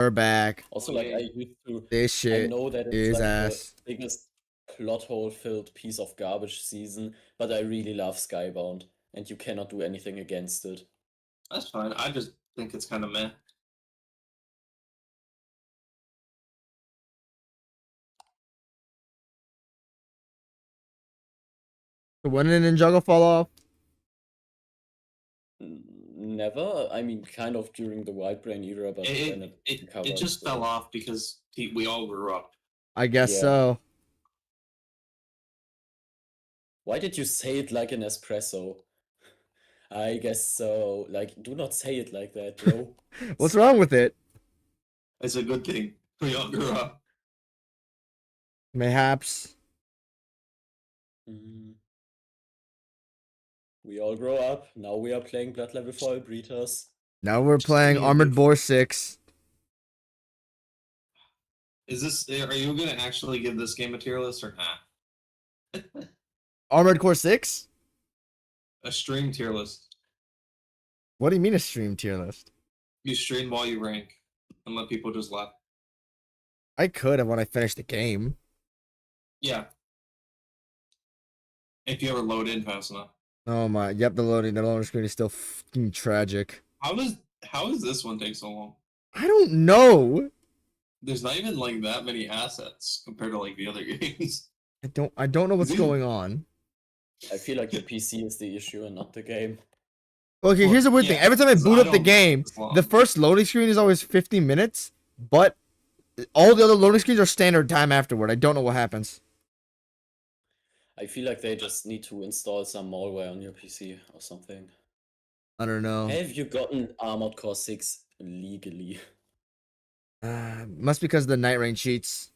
We're back. Also, like, I used to. This I shit know that it's is like ass. the biggest plot hole filled piece of garbage season, but I really love Skybound, and you cannot do anything against it. That's fine. I just think it's kind of meh. When did Ninjago fall off? Never. I mean, kind of during the White Brain era, but then It recovered, just so- fell off because we all grew up. I guess Yeah. so. Why did you say it like an espresso? I guess so. Like, do not say it like that, bro. What's wrong with it? It's a good thing. We all grew up. Mayhaps. Mm. We all grow up. Now we are playing Blood Level 4 Breeders. Now we're playing me, Armored dude. Boar 6. Is this? Are you gonna actually give this game a tier list or not? Armored Core 6? A stream tier list. What do you mean a stream tier list? You stream while you rank, and let people just laugh. I could have when I finished the game. Yeah. If you ever load in fast enough. Oh my, yep, the loading screen is still fucking tragic. How does this one take so long? I don't know. There's not even like that many assets compared to like the other games. I don't know what's Dude. going on. I feel like the PC is the issue and not the game. Okay, Well, here's the weird thing. yeah, Every time I so boot I up the don't- game, it's long. the first loading screen is always 50 minutes, but all the other loading screens are standard time afterward. I don't know what happens. I feel like they just need to install some malware on your PC or something. I don't know. Have you gotten Armored Core 6 legally? Must because of the Night Rain cheats.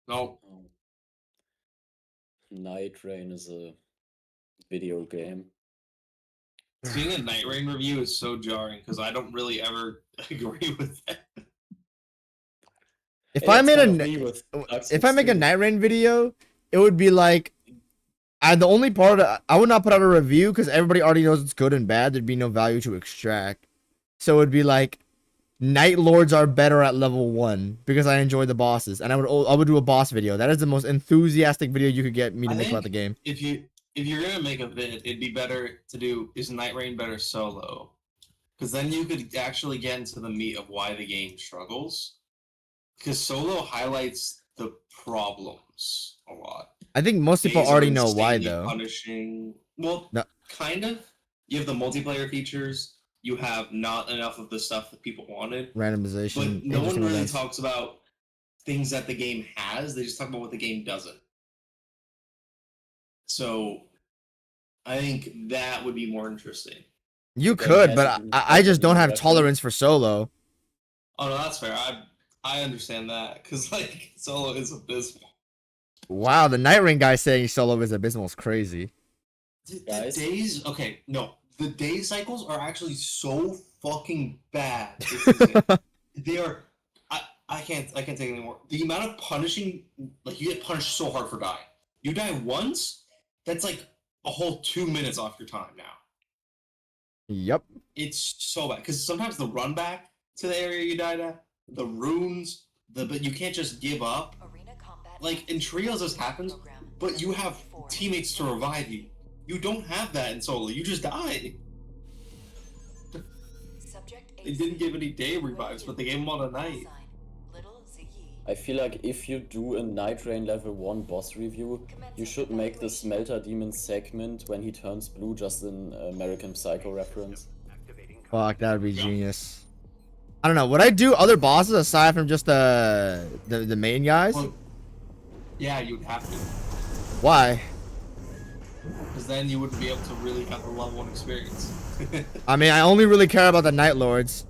No, Oh. Night Rain is a video game. seeing a Night Rain review is so jarring because I don't really ever agree with that. If Hey, I that's made kind of a me with Dark if Souls I make a 2. Night Rain video, it would be like the only part I would not put out a review because everybody already knows it's good and bad. There'd be no value to extract. So it'd be like Night Lords are better at level 1 because I enjoy the bosses, and I would do a boss video. That is the most enthusiastic video you could get me to I make about think the game. If you're gonna make a vid, it'd be better to do is Night Rain better solo, because then you could actually get into the meat of why the game struggles. Because solo highlights the problems a lot. I think most people Days are already know why insanely though. Punishing. Well, No. kind of. You have the multiplayer features. You have not enough of the stuff that people wanted. Randomization. But no one interesting really events. talks about things that the game has. They just talk about what the game doesn't. So I think that would be more interesting. You Then could, has but it I just don't have reference. tolerance for solo. Oh no, that's fair. I understand that because like solo is abysmal. Wow, the Night Rain guy saying solo is abysmal is crazy. The Guys? days, okay, no, the day cycles are actually so fucking bad. It's insane. They are. I can't take it anymore. The amount of punishing, like you get punished so hard for dying. You die once, that's like a whole 2 minutes off your time now. Yep. It's so bad because sometimes the run back to the area you died at, the runes, but you can't just give up. Like in trios, this happens, but you have teammates to revive you. You don't have that in solo. You just die. They didn't give any day revives, but they gave them on a night. I feel like if you do a Night Rain level 1 boss review, you should make the Smelter Demon segment when he turns blue just an American Psycho reference. Fuck, that would be genius. I don't know. Would I do other bosses aside from just the main guys? Well, yeah, you'd have to, Why? because then you wouldn't be able to really have the level 1 experience. I mean, I only really care about the Night Lords.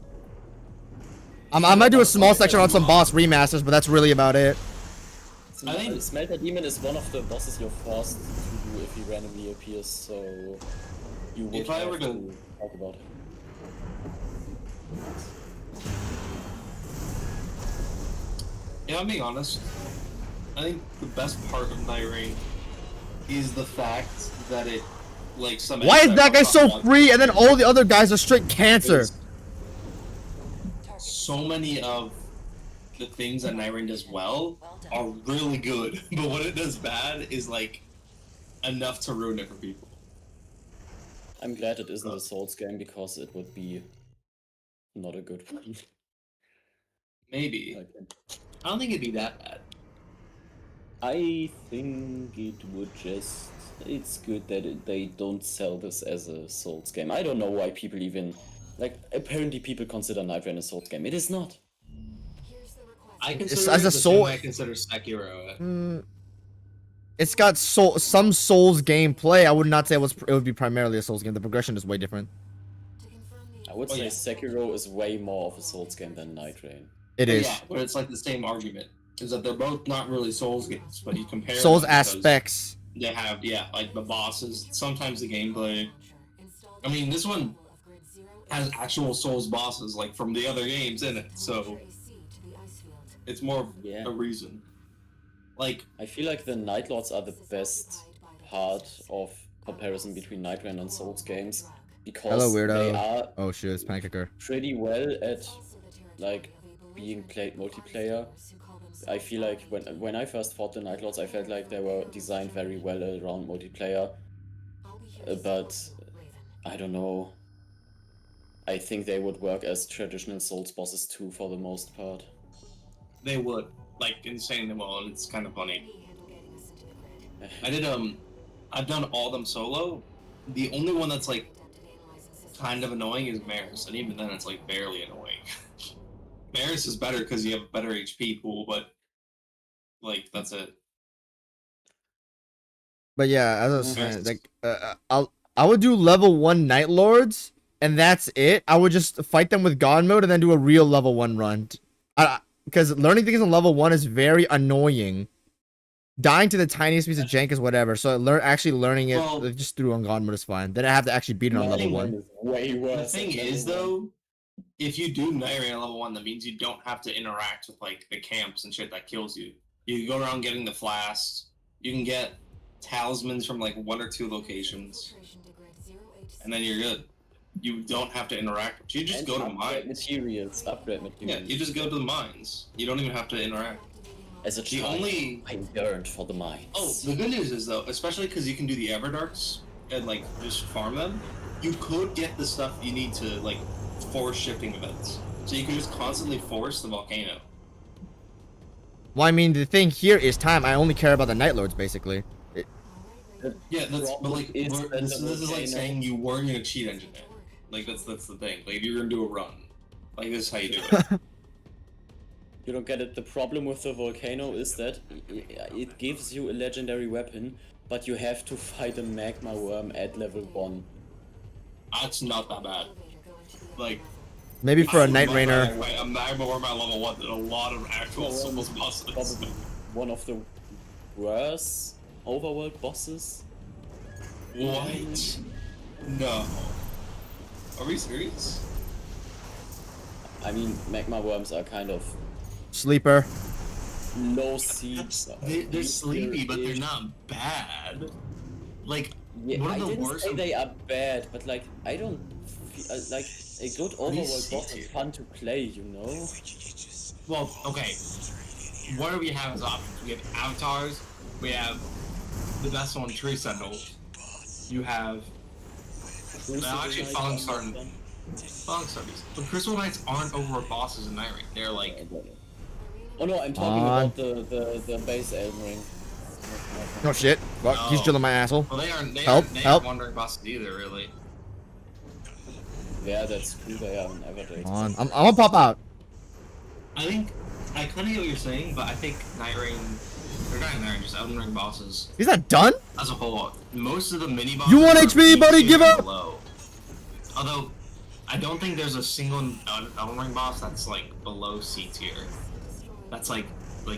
I might do a small section on some boss remasters, but that's really about it. I think- Smelter Demon is one of the bosses you're forced to do if he randomly appears, so you would If I have were to to- talk about it. Yeah, I'm being honest. I think the best part of Night Rain is the fact that it, like, some. Why is that guy so free and then all the other guys are straight cancer? is so many of the things that Night Rain does well are really good, but what it does bad is like enough to ruin it for people. I'm glad it isn't a Souls game because it would be not a good one. Maybe. Okay. I don't think it'd be that bad. I think it would just. It's good that they don't sell this as a Souls game. I don't know why people even. Like, apparently people consider Night Rain a Souls game. It is not. I It's consider as it a the soul- same way I consider Sekiro. It's got some Souls gameplay. I would not say it would be primarily a Souls game. The progression is way different. I would Oh, say yeah. Sekiro is way more of a Souls game than Night Rain. It is. Yeah, but it's like the same argument. Is that they're both not really Souls games, but you compare Souls them because aspects. They have, yeah, like the bosses, sometimes the gameplay. I mean, this one has actual Souls bosses, like from the other games in it, so it's more of Yeah. a reason. Like, I feel like the Night Lords are the best part of comparison between Night Rain and Souls games because Hello, weirdo. they are Oh shit, it's Pancake. pretty well at like being played multiplayer. I feel like when I first fought the Night Lords, I felt like they were designed very well around multiplayer. But I don't know. I think they would work as traditional Souls bosses too, for the most part. they would, like, insanely well, and it's kind of funny. I've done all them solo. The only one that's, like, kind of annoying is Maris, and even then it's, like, barely annoying. Maris is better because you have a better HP pool, but, like, that's it. But yeah, as I was Yes. saying, like I would do level 1 Night Lords, and that's it. I would just fight them with God mode and then do a real level 1 run. Because learning things on level 1 is very annoying. Dying to the tiniest piece of jank is whatever. So actually learning it Well- just through on God mode is fine. Then I have to actually beat it on level 1. is way The worse. thing than is, level one. though, if you do Night Rain at level 1, that means you don't have to interact with, like, the camps and shit that kills you. You can go around getting the flasks. You can get talismans from, like, 1 or 2 locations. And then you're good. You don't have to interact. You just And go to upgrade mines. materials. Upgrade Yeah, materials. you just go to the mines. You don't even have to interact. As a The child, only... I yearned for the mines. Oh, the good news is, though, especially because you can do the Everdarks and, like, just farm them, you could get the stuff you need to, like, force shifting events. So you can just constantly force the volcano. Well, I mean, the thing here is time. I only care about the Night Lords, basically. Yeah, that's but like It's this is like volcano. saying you weren't gonna cheat engine it. Like that's the thing. Like if you're gonna do a run, like this is how you do it. You don't get it. The problem with the volcano is that it gives you a legendary weapon, but you have to fight a magma worm at level 1. That's not that bad. Like Maybe for I a would Night much Rainer. rather fight a magma worm at level 1 than a lot of actual Souls bosses. Probably one of the worst overworld bosses. What? No. Are we serious? I mean, magma worms are kind of Sleeper. low seed. They're sleepy, but they're not bad. Like Yeah, one I of the didn't worst. say they are bad, but like I don't feel, like a good overworld boss C-tier. is fun to play, you know. Well, okay. What do we have as options? We have avatars. We have the best one, Tree Sentinel. You have actually Falling Star. Falling Stars. But Crystal Knights aren't overworld bosses in Night Rain. They're like Oh no, I'm talking On. about the base Elden Ring. No shit. Fuck, he's No. drilling my asshole. well, they aren't. They Help, aren't. They help. aren't wandering bosses either, really. Yeah, that's true. They are never dated. On. I'm gonna pop out. I think I kind of get what you're saying, but I think Night Rain. They're not Night Rain, just Elden Ring bosses He's not done? as a whole. Most of the mini bosses. You want are HP, buddy? B Give tier up! below. Although, I don't think there's a single Elden Ring boss that's like below C tier. That's like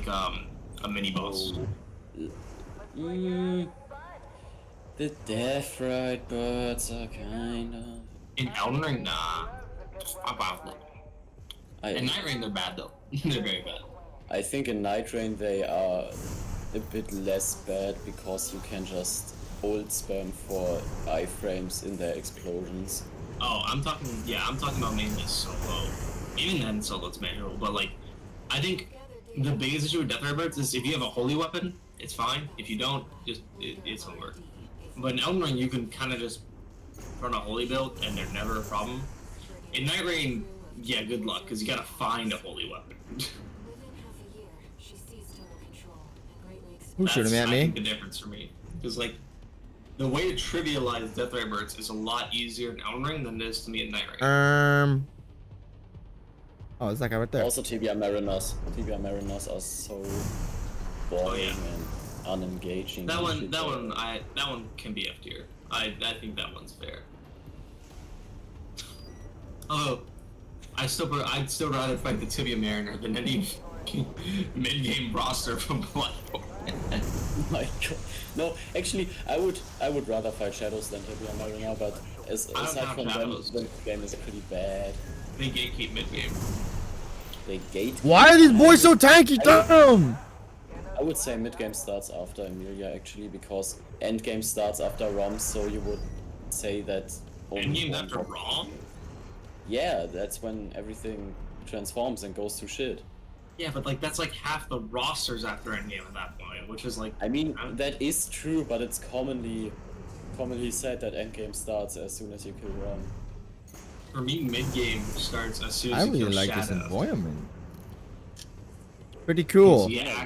a mini boss. The Death Ride birds are kind of. In Elden Ring, nah. About them. In I Night Rain, they're bad though. They're very bad. I think in Night Rain they are a bit less bad because you can just hold spam for iframes in their explosions. Oh, I'm talking about mainly solo. even then, solo it's manual. But like, I think the biggest issue with Death Ray Birds is if you have a holy weapon, it's fine. If you don't, it's over. But in Elden Ring, you can kind of just run a holy build, and they're never a problem. In Night Rain, yeah, good luck, because you gotta find a holy weapon. Who's shooting at I me? think the difference for me, because like, the way to trivialize Death Ray Birds is a lot easier in Elden Ring than it is to me in Night Rain. Oh, there's that guy right there. Also, TBR Mariners. TBR Mariners are so boring and unengaging. That one can be F tier. I think that one's fair. Although, I'd still rather fight the Tibia Mariner than any mid-game roster from Bloodborne. My God. No, actually, I would rather fight Shadows than Tibia Mariner, but aside from them, the game is pretty bad. They gatekeep mid-game. They gate. Why are these boys so tanky? Damn! I would say mid-game starts after Emilia, actually, because end-game starts after ROM, so you would say that... Endgame's after ROM? Yeah, that's when everything transforms and goes to shit. Yeah, but like that's like half the rosters after Endgame at that point, which is like... I mean, that is true, but it's commonly said that Endgame starts as soon as you kill ROM. For me, mid-game starts as soon I as you really kill like this Shadow. environment. Pretty cool. Yeah,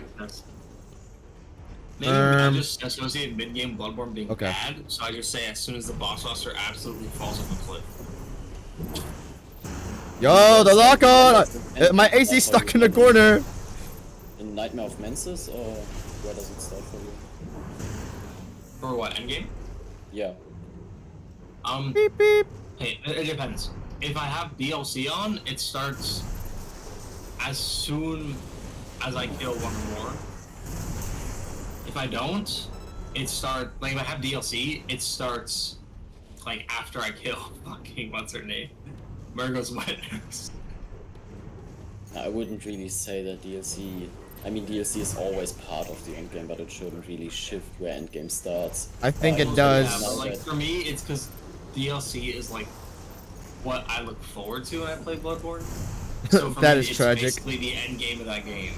maybe I Um, just associate mid-game Bloodborne being Okay. bad, so I just say as soon as the boss roster absolutely falls off a cliff. Yo, the lock on! My AC's stuck in the corner. In Nightmare of Mensis, or where does it start for you? For what, Endgame? Yeah. Beep beep. Hey, it depends. If I have DLC on, it starts as soon as I kill one or more. If I don't, it starts, like if I have DLC, it starts like after I kill fucking, what's her name? Murgo's Witness. I wouldn't really say that DLC... I mean, DLC is always part of the endgame, but it shouldn't really shift where endgame starts. I think it Yeah, does. but like for me, it's because DLC is like what I look forward to when I play Bloodborne. So for That me, is it's tragic. basically the end game of that game.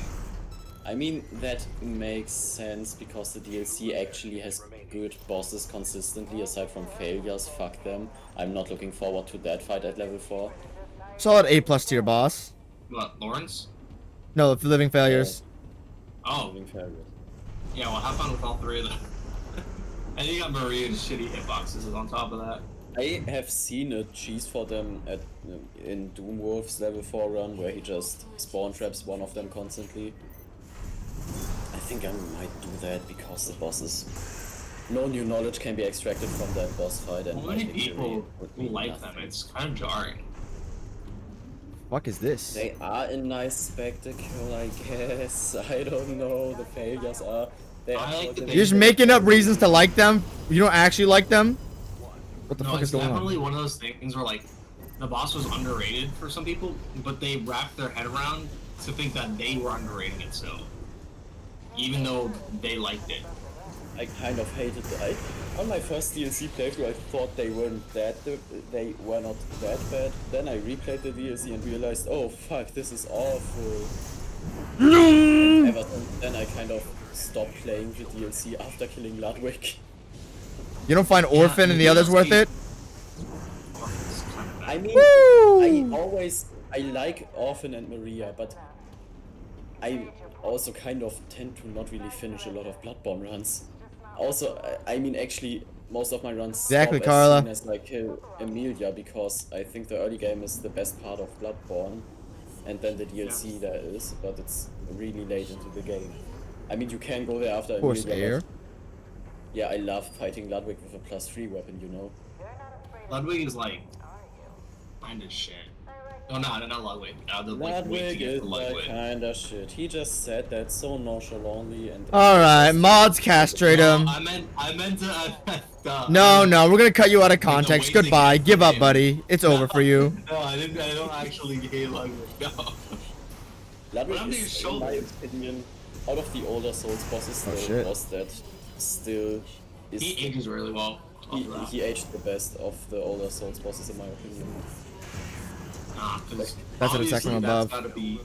I mean, that makes sense because the DLC actually has good bosses consistently, aside from failures, fuck them. I'm not looking forward to that fight at level 4. Solid A+ tier boss. What, Lawrence? No, the living failures. Oh, Living failures. yeah, well, have fun with all three of them. And you got Maria's shitty hitboxes on top of that. I have seen a cheese for them in Doomwolf's level 4 run, where he just spawn traps one of them constantly. I think I might do that because the bosses... No new knowledge can be extracted from that boss fight, and How my many victory people would who mean like them? nothing. It's kind of jarring. Fuck is this? They are a nice spectacle, I guess. I don't know. The failures are... They I are like that You're they- just making up reasons to like them. You don't actually like them. What the No, fuck it's is going definitely on? one of those things where like the boss was underrated for some people, but they wrapped their head around to think that they were underrating it so. Even though they liked it. I kind of hated it. On my first DLC playthrough, I thought they were not that bad. Then I replayed the DLC and realized, oh fuck, this is awful. And ever since then, I kind of stopped playing the DLC after killing Ludwig. You don't find Orphan and the others worth it? It's kind of bad. I mean, Woo! I like Orphan and Maria, but I also kind of tend to not really finish a lot of Bloodborne runs. Also, I mean, actually, most of my runs Exactly, stop Carla. as soon as I kill Emilia, because I think the early game is the best part of Bloodborne, and then the DLC there is, but it's really late into the game. I mean, you can go there after Force Emilia, air. but yeah, I love fighting Ludwig with a +3 weapon, you know? Ludwig is like kind of shit. Oh no, not Ludwig. The like wait to Ludwig get is to that Ludwig. kinda shit. He just said that so nonchalantly and... Alright, mods castrate him. I meant to. No, no, we're gonna cut you out of context. Goodbye. Give up, buddy. It's over for you. No, I didn't. I don't actually hate Ludwig. No. Ludwig What happened to is, your in my shoulders? opinion, out of the older Souls bosses, Oh, the shit. boss that still is... He ages really well. He aged the best of the older Souls bosses, in my opinion. Nah, because That's an attack from Obviously, above. That's gotta be.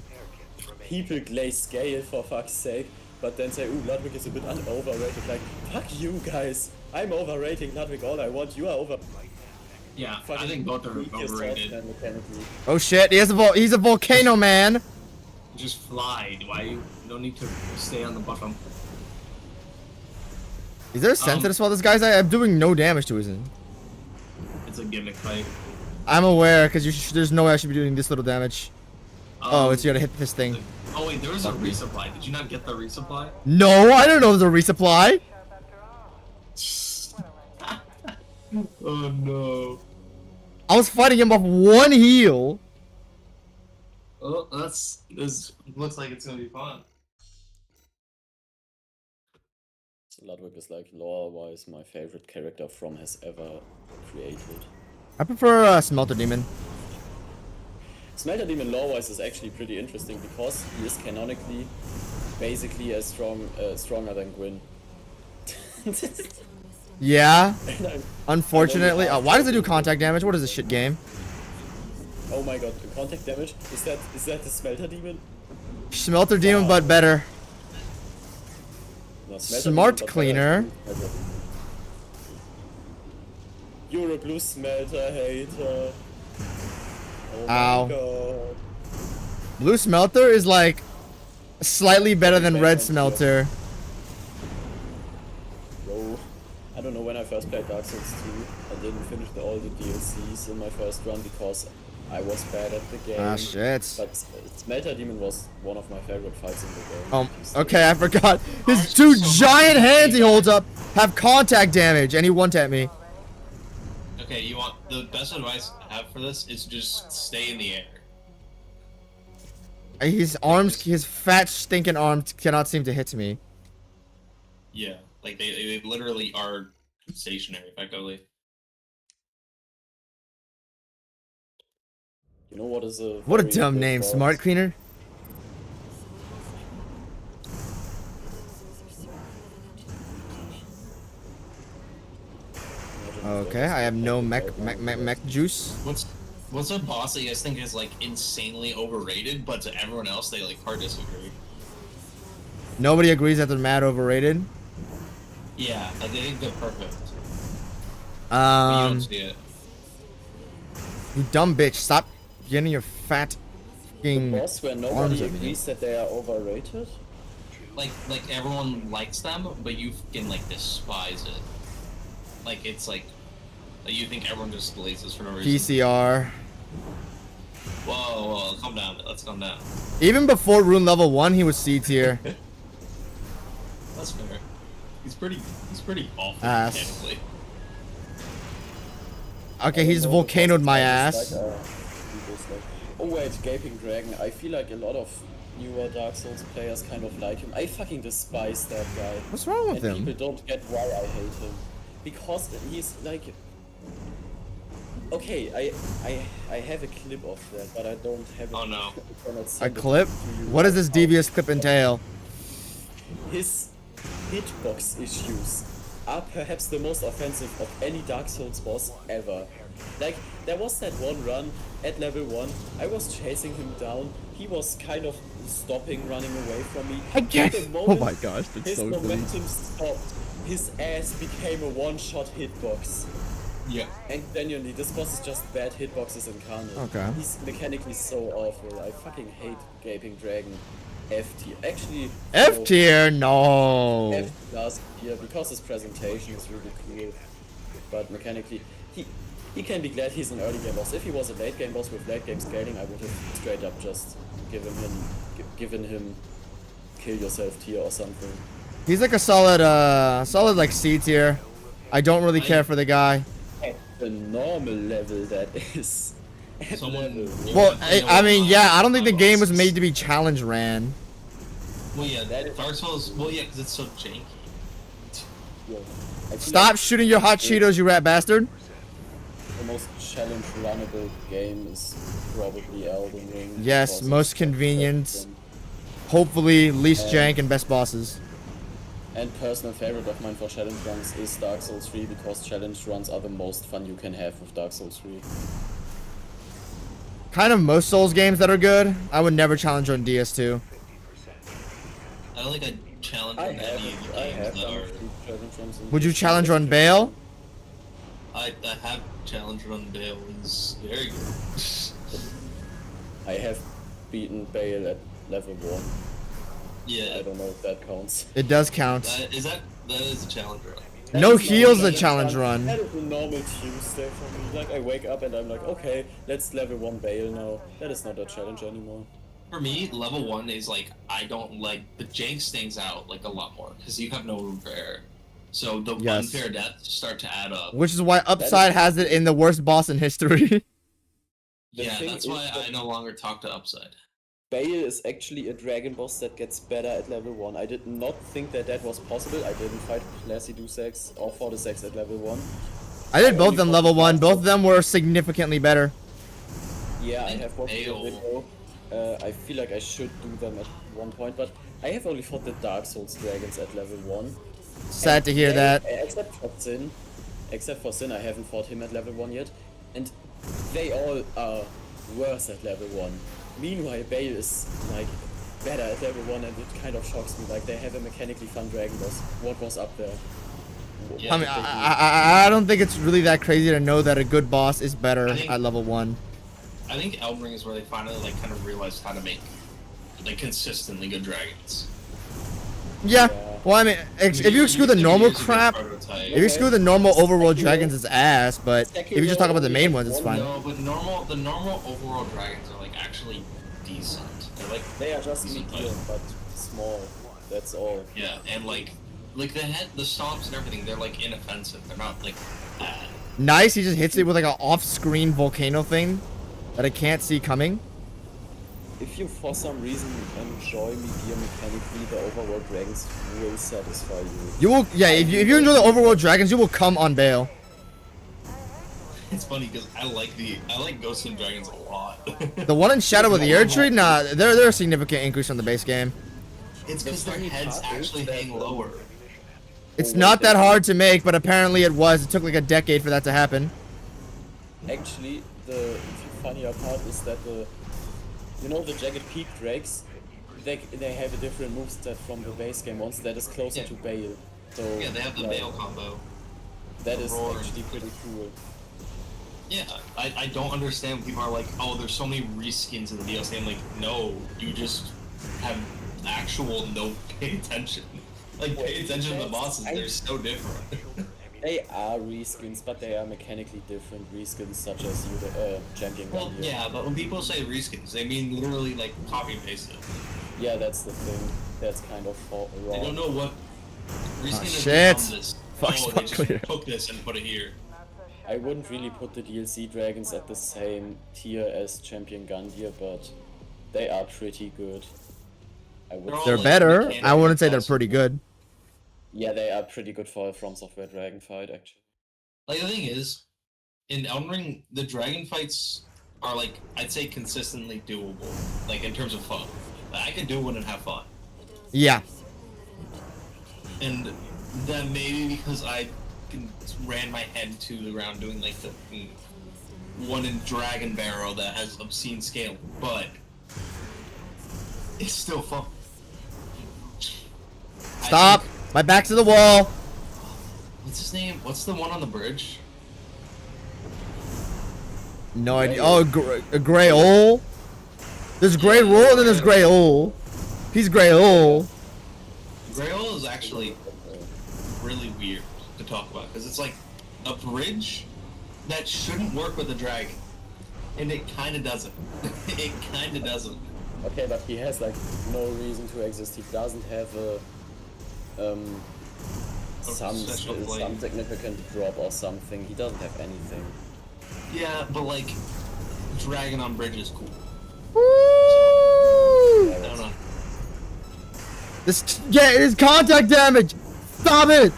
People glaze scale for fuck's sake, but then say, ooh, Ludwig is a bit overrated. Like, fuck you guys. I'm overrating Ludwig all I want. You are over. Yeah, I Fucking think both are weakest overrated. Swordsman mechanically. Oh shit, he's a volcano man. Just fly. Why you don't need to stay on the bottom? Is there a sensitive spell this guy's? I'm doing no damage to his. It's a gimmick fight. I'm aware, because there's no way I should be doing this little damage. Oh, it's you gotta hit this thing. Oh wait, there was a resupply. Did you not get the resupply? No, I don't know there's a resupply. Oh no. I was fighting him off one heal. Oh, this looks like it's gonna be fun. So Ludwig is like lore-wise my favorite character From has ever created. I prefer Smelter Demon. Smelter Demon lore-wise is actually pretty interesting because he is canonically basically as stronger than Gwyn. Yeah, And unfortunately. Why does it do contact damage? What is this shit game? oh my god, the contact damage? Is that the Smelter Demon? Smelter Demon, but better. No, Smelter Smart Demon, but Cleaner. better. You're a blue smelter hater. Oh my Ow. god. Blue Smelter is like slightly better than Red Smelter. Bro, I don't know when I first played Dark Souls 2. I didn't finish all the DLCs in my first run because I was bad at the game. Ah shit. But Smelter Demon was one of my favorite fights in the game. Okay, I forgot. His two giant hands he holds up have contact damage, and he one-tapped me. Okay, you want the best advice I have for this is just stay in the air. His arms, his fat stinking arms cannot seem to hit me. Yeah, like they literally are stationary effectively. You know what is a What a very dumb good name, boss? Smart Cleaner. Okay, I have no mech juice. What's a boss that you guys think is like insanely overrated, but to everyone else they like hard disagree? Nobody agrees that they're mad overrated. Yeah, like they think they're perfect. But you don't see it. You dumb bitch, stop getting your fat The fucking boss where arms nobody at me. agrees that they are overrated? Like everyone likes them, but you can like despise it. Like it's like you think everyone just blazes for no reason. PCR. Whoa, calm down. Let's calm down. Even before rune level 1, he was C tier. That's fair. He's pretty awful Ass. mechanically. Okay, he's volcanoed my ass. Oh wait, Gaping Dragon. I feel like a lot of newer Dark Souls players kind of like him. I fucking despise that guy. What's wrong with And him? people don't get why I hate him. Because he's like... Okay, I have a clip of that, but I don't have it. Oh, no. I cannot A send it clip? to you What does right this now. devious clip entail? His hitbox issues are perhaps the most offensive of any Dark Souls boss ever. Like, there was that one run at level 1, I was chasing him down, he was kind of stopping, running away from me. I can't- At the oh moment my gosh, that's his so funny. momentum stopped, his ass became a one-shot hitbox. Yeah. And genuinely, this boss is just bad hitboxes incarnate. Okay. He's mechanically so awful. I fucking hate Gaping Dragon. F tier. Actually, F no, tier? No. F last tier because his presentation is really cool. But mechanically, he can be glad he's an early game boss. If he was a late game boss with late game scaling, I would have straight up just given him kill yourself tier or something. He's like a solid like C tier. I don't really care for the guy. At the normal level, that is. At Someone- level. Well, I mean, yeah, I don't think the game was made to be challenge ran. Well, yeah, Dark Souls. Well, yeah, because it's so janky. Yeah. I feel Stop shooting your hot Cheetos, you rat bastard. The most challenge runnable game is probably Elden Ring. Yes, because most it's convenient. Hopefully, least Yeah. jank and best bosses. And personal favorite of mine for challenge runs is Dark Souls 3 because challenge runs are the most fun you can have with Dark Souls 3. Kind of most Souls games that are good. I would never challenge on DS2. I don't think I'd challenge I on any of the have games that are. Would you challenge on Bale? I have challenged on Bale. He's very good. I have beaten Bale at level 1. Yeah. I don't know if that counts. It does count. That is a challenge run. No That is heals normal- a challenge run. That is a normal Tuesday for me. Like, I wake up and I'm like, okay, let's level 1 Bale now. That is not a challenge anymore. For me, level 1 is like, I don't like, the jank stings out like a lot more, because you have no room for error. So the Yes. unfair deaths start to add up. Which is why Upside has it in the worst boss in history. The Yeah, thing that's is why that I no longer talk to Upside. Bale is actually a dragon boss that gets better at level 1. I did not think that that was possible. I didn't fight Classy Dusex or Fortisex at level 1. I did both of them level 1. Both of them were significantly better. Yeah, I think have watched the Bale- video. I feel like I should do them at one point, but I have only fought the Dark Souls dragons at level 1. Sad to hear They- that. Except for Sin. Except for Sin, I haven't fought him at level 1 yet. And they all are worse at level 1. Meanwhile, Bale is, like, better at level 1, and it kind of shocks me. Like, they have a mechanically fun dragon boss. What was up there? Yeah. I mean, I don't think it's really that crazy to know that a good boss is better I think- at level 1. I think Elden Ring is where they finally like kind of realized how to make like consistently good dragons. Yeah. Well, I mean, if you exclude the normal crap, if you exclude the normal overworld dragons, it's ass. But if you just talk about the main ones, it's fine. No, but the normal overall dragons are like actually decent. They're like They are just decent, medium, but small. That's all. yeah, and like the stomps and everything, they're like inoffensive. They're not like bad. Nice. He just hits it with like an off-screen volcano thing that I can't see coming. If you for some reason enjoy medium mechanically, the overworld dragons will satisfy you. You will, yeah. If you enjoy the overworld dragons, you will come on Bale. It's funny because I like Ghosts and Dragons a lot. The one in Shadow of the Erdtree, nah, they're a significant increase from the base game. It's because their funny heads part is actually that, hang lower. It's not that hard to make, but apparently it was. It took like a decade for that to happen. Actually, the funnier part is that the Jagged Peak Drakes, they have a different moveset from the base game ones that is closer to Bale. So Yeah, they have the like, Bale combo. That is Roar. actually pretty cool. Yeah, I don't understand when people are like, oh, there's so many reskins in the DLC. I'm like, no, you just have actual no pay attention. Like, pay attention to the bosses, they're so different. They are reskins, but they are mechanically different reskins, such as Champion Well, Gun. yeah, but when people say reskins, they mean literally like copy and paste it. Yeah, that's the thing. That's kind of wrong. They don't know what reskin has shit. become this. Fuck's Oh, not they just clear. took this and put it here. I wouldn't really put the DLC dragons at the same tier as Champion Gundyr, but they are pretty good. I would. They're all They're like better. mechanic I wouldn't say they're bosses. pretty good. Yeah, they are pretty good for a From Software dragon fight, actually. Like, the thing is, in Elden Ring, the dragon fights are like, I'd say consistently doable. Like, in terms of fun. Like, I can do one and have fun. Yeah. And that maybe because I ran my head to the ground doing like the one in Dragon Barrow that has obscene scale, but it's still fun. I Stop. think- My back's to the wall. What's his name? What's the one on the bridge? No idea. Oh, a Grey Ol. There's Grey Roll and then there's Grey Ol. He's Grey Ol. Grail is actually really weird to talk about because it's like a bridge that shouldn't work with a dragon, and it kind of doesn't. It kind of doesn't. Okay, but he has like no reason to exist. He doesn't have a some significant drop or something. He doesn't have anything. Yeah, but like, dragon on bridge is cool. Woo! I don't know. This, yeah, it is contact damage. Stop it.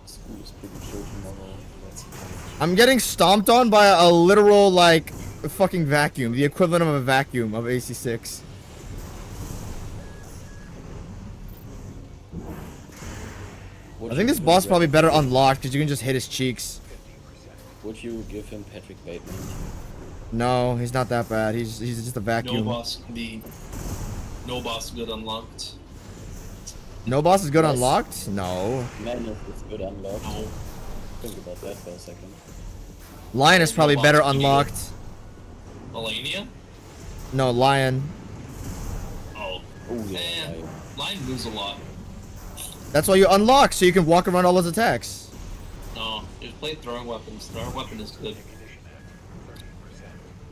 School is pretty chill tomorrow. That's I'm getting stomped on by a literal like fucking vacuum, the equivalent of a vacuum of AC6. Would I you think this give him boss is probably better Patrick- unlocked because you can just hit his cheeks. Would you give him Patrick Bateman? No, he's not that bad. He's just a No vacuum. boss can be. No boss good unlocked. No boss is good Yes. unlocked? No. Menace is good unlocked. No. Think about that for a second. Lion is probably boss better can be good. unlocked. Melania? No, Lion. Oh. Oh yeah. Man. Lion moves a lot. That's why you unlock, so you can walk around all those attacks. No. Just play throwing weapons. Throwing weapon is good.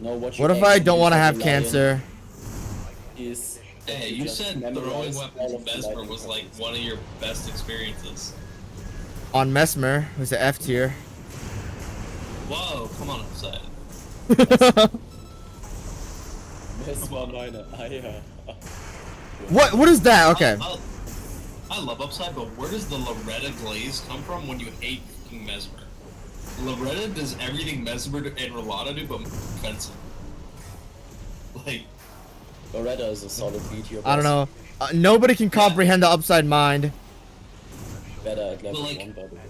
No, what What if I don't want to have cancer? Is Hey, you just said memorize throwing all weapons of the Mesmer lightning was like attacks. one of your best experiences. On Mesmer, who's the F tier. Whoa, come on upside. Das war meine Eier. What is that? Okay. I love upside, but where does the Loretta glaze come from when you hate fucking Mesmer? Loretta does everything Mesmer and Rolata do, but offensive. Like, Loretta is a solid B tier. I don't know. Nobody can comprehend the upside mind. Better at level But, like- 1, by the way.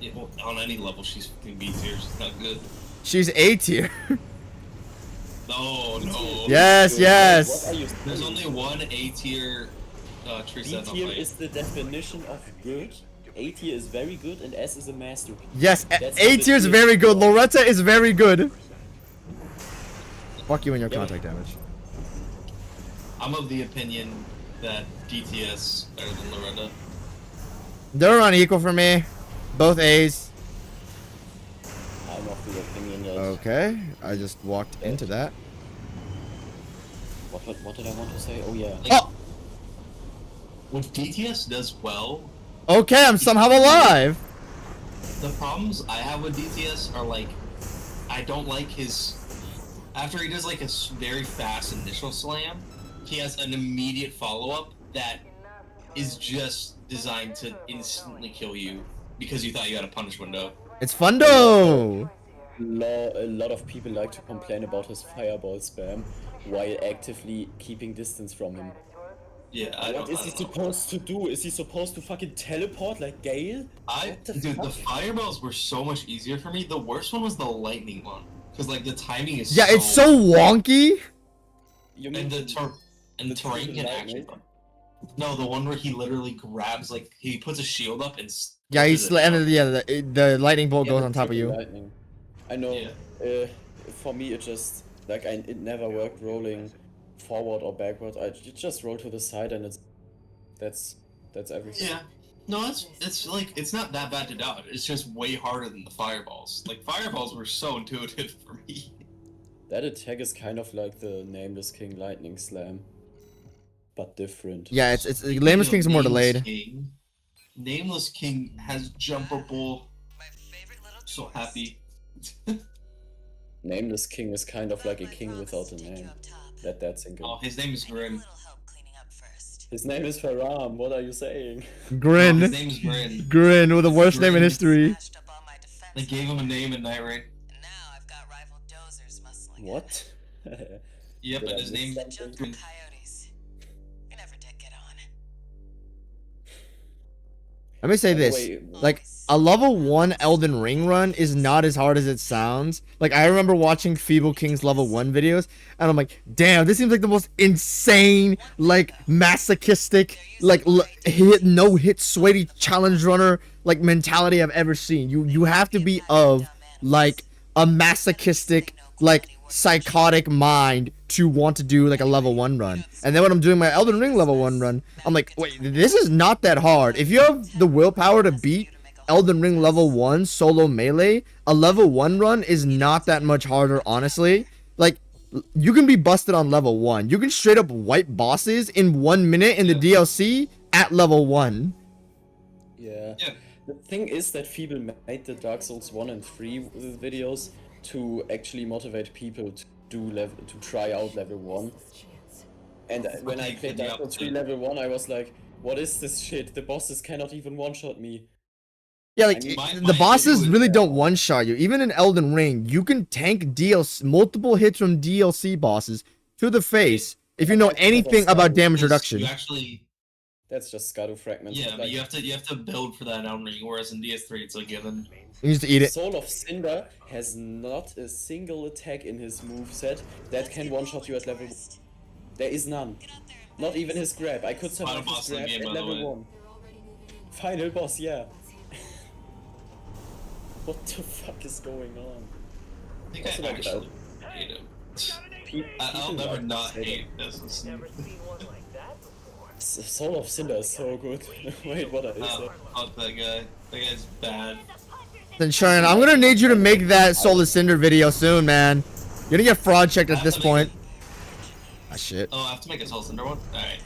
yeah, well, on any level, she's fucking B tier. She's not good. She's A tier. No. Yes, What yes. are you There's saying? only one A tier tree B sentinel tier fight. is the definition of good. A tier is very good, and S is a masterpiece. Yes, That's A the tier is tier. very good. Loretta is very good. Fuck you and your Yeah, contact damage. I'm of the opinion that DTS better than Loretta. They're around equal for me. Both A's. I'm of the opinion that. Okay, I just walked into that. What did I want to say? Oh yeah. Oh, When DTS does well, okay, I'm somehow alive. the problems I have with DTS are like, I don't like his. After he does like a very fast initial slam, he has an immediate follow up that is just designed to instantly kill you because you thought you had a punish window. It's Fundo. A lot of people like to complain about his fireball spam while actively keeping distance from him. Yeah, What is he supposed to do? Is he supposed to fucking teleport like Gale? What the Dude, the fuck? fireballs were so much easier for me. The worst one was the lightning one because like the timing is Yeah, it's so wonky. You mean and the terrain the can actually. lightning? No, the one where he literally grabs like he puts a shield up and. Yeah, pushes he's it and down. yeah, the lightning bolt Yeah, goes the on top of triple you. lightning. I know. Yeah. For me, it just like it never worked rolling forward or backward. You just roll to the side and that's everything. Yeah. No, it's like it's not that bad to dodge. It's just way harder than the fireballs. Like fireballs were so intuitive for me. That attack is kind of like the Nameless King Lightning Slam, but different. Yeah, it's Nameless King's more delayed. Nameless King has jumpable. So happy. Nameless King is kind of like a king without a name. That's thinking. Oh, his name is Grin. His name is Faram. What are you saying? No, Grin, his name is Grin. Grin with the worst name in Grin. history. They gave him a name in Night Raid. What? Yep, Did I and his miss name. something? Grin. Let me say By the this. way, Like, a level 1 Elden Ring run is not as hard as it sounds. Like, I remember watching Feeble King's level 1 videos, and I'm like, damn, this seems like the most insane, like, masochistic, like, no-hit, sweaty challenge runner, like, mentality I've ever seen. You have to be of, like, a masochistic, like, psychotic mind to want to do, like, a level 1 run. And then when I'm doing my Elden Ring level 1 run, I'm like, wait, this is not that hard. If you have the willpower to beat Elden Ring level 1 solo melee, a level 1 run is not that much harder, honestly. Like, you can be busted on level 1. You can straight up wipe bosses in 1 minute in the DLC at level 1. Yeah. Yeah. The thing is that Feeble made the Dark Souls 1 and 3 videos to actually motivate people to try out level 1. And when I played Dark Souls 3 level 1, I was like, what is this shit? The bosses cannot even one-shot me. Yeah, like, I mean, my the issue bosses with really that- don't one-shot you. Even in Elden Ring, you can tank DLC, multiple hits from DLC bosses to the face if you know anything about damage Because reduction. You actually, That's just Scadu fragments. Yeah, but, but like, you have to build for that Elden Ring, whereas in DS3 it's a given. You used to eat it. Soul of Cinder has not a single attack in his moveset that can one-shot you at level 1. There is none. Not even his grab. I could survive Final his boss of the grab game, at by the level way. 1. Final boss, yeah. What the fuck is going on? I think Also, I like, actually hate him. I'll People never like not say hate this. Soul of Cinder is so good. Wait, what is it? Fuck that guy. That guy's bad. Then Sharon, I'm gonna need you to make that Soul of Cinder video soon, man. You're gonna get fraud checked at this point. Ah, shit. Oh, I have to make a Soul Cinder one? Alright.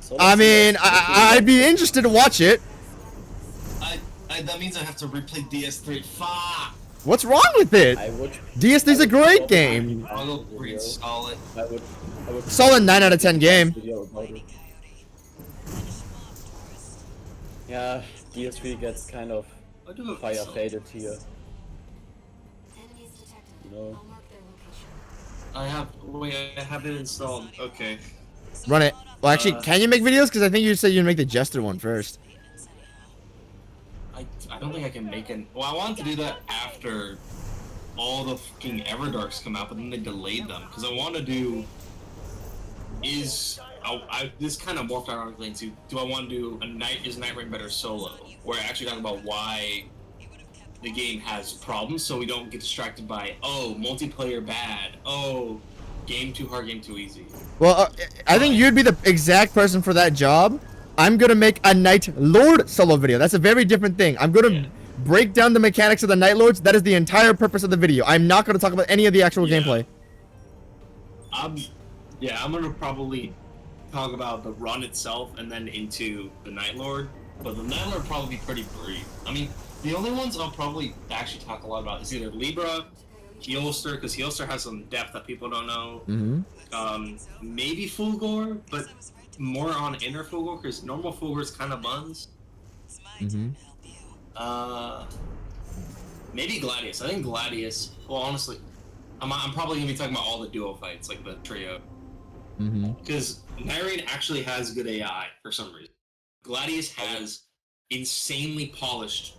Soul of I Cinder mean, is so good. I'd be interested to watch it. That means I have to replay DS3. Fuck! What's wrong with it? I would. DS3's I a would great probably game. I'll go video. reinstall it. I would. Solid 9 out of 10 game. Video about it. Yeah, DS3 gets kind of I do have fire installed. faded here. You know. I have it installed. Okay. Run it. Well, actually, can you make videos? Because I think you said you'd make the Jester one first. I don't think I can make it. Well, I wanted to do that after all the fucking Everdarks come out, but then they delayed them because I want to do. This kind of morphed ironically into, do I want to do is Night Rain better solo, where I actually talk about why the game has problems, so we don't get distracted by, oh, multiplayer bad, oh, game too hard, game too easy. Well, I think you'd be the exact person for that job. I'm gonna make a Night Lord solo video. That's a very different thing. I'm gonna break down the mechanics of the Night Lords. That is the entire purpose of the video. I'm not gonna talk about any of the actual gameplay. I'm gonna probably talk about the run itself and then into the Night Lord, but the Night Lord will probably be pretty brief. I mean, the only ones I'll probably actually talk a lot about is either Libra, Heolster, because Heolster has some depth that people don't know. Maybe Fulgor, but more on inner Fulgor, because normal Fulgor is kind of buns. Maybe Gladius. I think Gladius. Well, honestly, I'm probably gonna be talking about all the duo fights, like the trio. Because Night Rain actually has good AI for some reason. Gladius has insanely polished,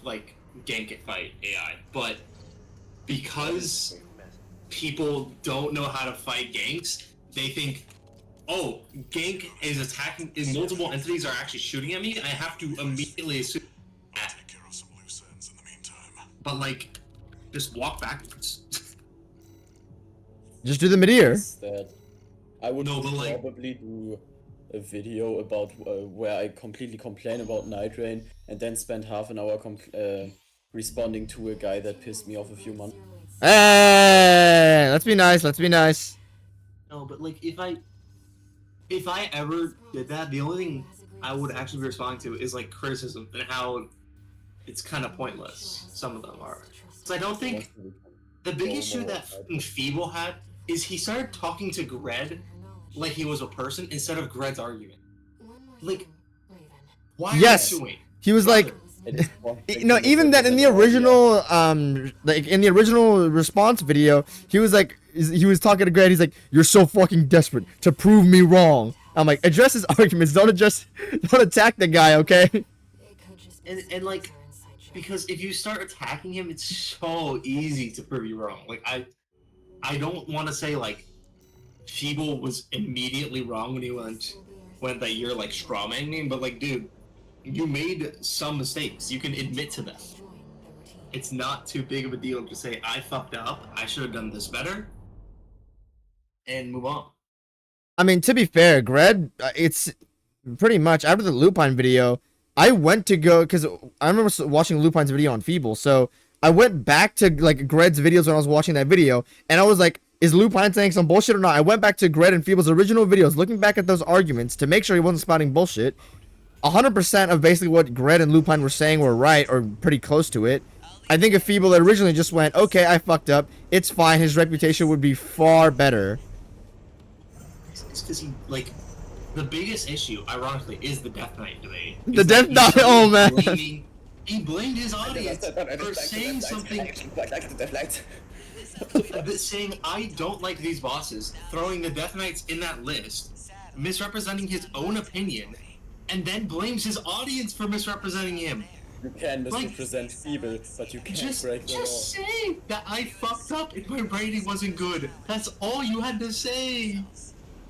like, gank it fight AI, but because people don't know how to fight ganks, they think, oh, gank is attacking, multiple entities are actually shooting at me, I have to immediately assume that. But, like, just walk backwards. Just do the Midir. That I would No, but, like- probably do a video about where I completely complain about Night Rain and then spend half an hour responding to a guy that pissed me off a few months. Hey, let's be nice. Let's be nice. No, but like if I ever did that, the only thing I would actually be responding to is like criticism and how it's kind of pointless. Some of them are. So I don't think the big issue that fucking Feeble had is he started talking to Gred like he was a person instead of Gred's argument. Like, why Yes. are you doing? He was like, no, even that in the original, like in the original response video, he was like, he was talking to Grant. He's like, "You're so fucking desperate to prove me wrong." I'm like, address his arguments. Don't attack the guy, okay? And like, because if you start attacking him, it's so easy to prove you wrong. Like I don't want to say like Feeble was immediately wrong when he went that you're like strawmanning me, but like, dude, you made some mistakes. You can admit to them. It's not too big of a deal to say I fucked up. I should have done this better, and move on. I mean, to be fair, Gred, it's pretty much after the Lupine video, I went to go, because I remember watching Lupine's video on Feeble, so I went back to like Gred's videos when I was watching that video, and I was like, is Lupine saying some bullshit or not? I went back to Gred and Feeble's original videos, looking back at those arguments to make sure he wasn't spouting bullshit. 100% of basically what Gred and Lupine were saying were right, or pretty close to it. I think if Feeble originally just went, okay, I fucked up, it's fine, his reputation would be far better. It's because he, like, the biggest issue, ironically, is the Death Knight debate. The Death Knight, oh man. He blamed his audience for saying something, saying, I don't like these bosses, throwing the Death Knights in that list, misrepresenting his own opinion, and then blames his audience for misrepresenting him. You can Like, misrepresent Feeble, but you can't Just break the law. say that I fucked up and my rating wasn't good. That's all you had to say.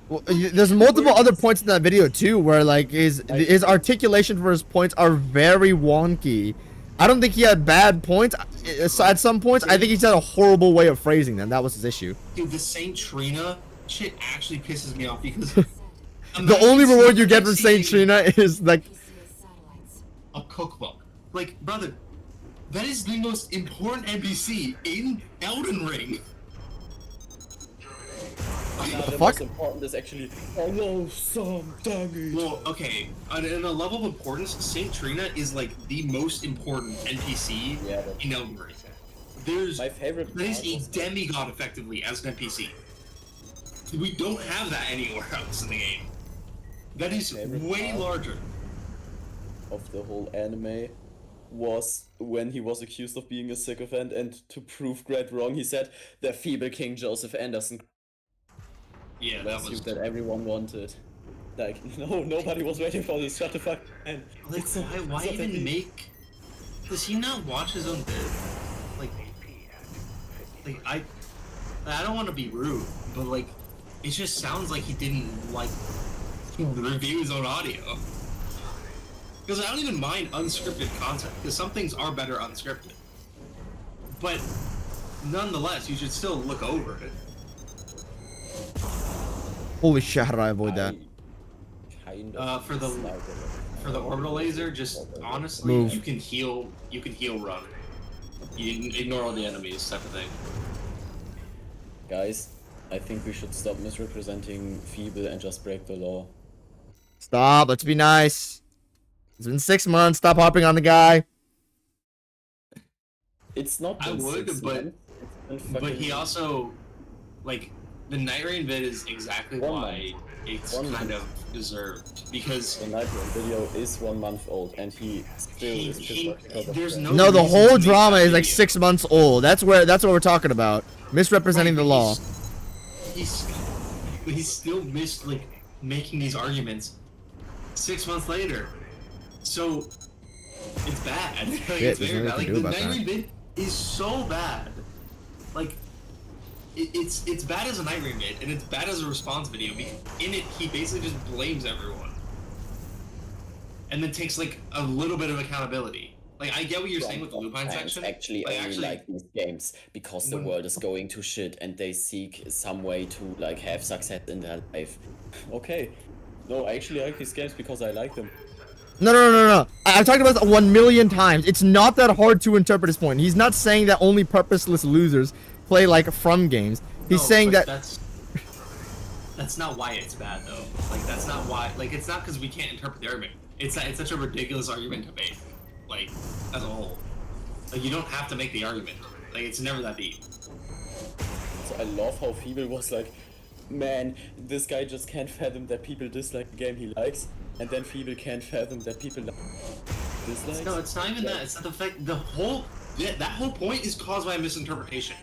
Well, there's multiple other points in that video too, where like his articulation for his points are very wonky. I don't think he had bad points. At some points, I think he's had a horrible way of phrasing them. That was his issue. Dude, the Saint Trina shit actually pisses me off because The only reward you get from Saint Trina is like a cookbook. Like, brother, that is the most important NPC in Elden Ring. Nah, the fuck? most important is actually follow some damage. Well, okay, on a level of importance, Saint Trina is like the most important NPC Yeah, but in Elden Ring. There's my favorite that is part a was- demigod effectively as an NPC. We don't have that anywhere else in the game. That is Favorite way part? larger. of the whole anime was when he was accused of being a sycophant, and to prove Greg wrong, he said the feeble King Joseph Anderson. Yeah, that That's was that everyone wanted. Like, no, nobody was waiting for this. Shut the fuck. And like, why even make? Does he not watch his own vid? Like I don't want to be rude, but like, it just sounds like he didn't like review his own audio. Because I don't even mind unscripted content, because some things are better unscripted. But nonetheless, you should still look over it. holy shit, how did I avoid that? Kind of For the dislike it. For the orbital laser, just honestly, Move. you can heal run. You ignore all the enemies, type of thing. Guys, I think we should stop misrepresenting feeble and just break the law. Stop, let's be nice. It's been 6 months, stop hopping on the guy. It's not I been would, 6 but- months. It's been But he fucking- also, like, the Night Rain vid is exactly 1 why it's 1 kind month. of deserved, because The Night Rain video is 1 month old, and he still is pissed off because of there's that. no No, the reason to whole make drama that is like video. 6 months old. That's what we're talking about. Misrepresenting the law. He's still missed, like, making these arguments 6 months later. So, it's bad. Like, Shit, it's there's very nothing bad. to Like, do the about Night that. Rain vid is so bad. Like, it's bad as a Night Rain vid, and it's bad as a response video. In it, he basically just blames everyone. And then takes, like, a little bit of accountability. Like, I get what you're saying with the Lupine Fans section. actually Like, only like these games because the When- world is going to shit and they seek some way to like have success in their life. Okay. No, I actually like these games because I like them. No. I've talked about this 1 million times. It's not that hard to interpret his point. He's not saying that only purposeless losers play like From games. He's No, saying but that that's not why it's bad though. Like that's not why. Like it's not because we can't interpret the argument. It's such a ridiculous argument to make. Like as a whole, like you don't have to make the argument. Like it's never that deep. So I love how Feeble was like, man, this guy just can't fathom that people dislike the game he likes, and then Feeble can't fathom that people dislike. No, it's not even that. It's not the fact. That whole point is caused by a misinterpretation.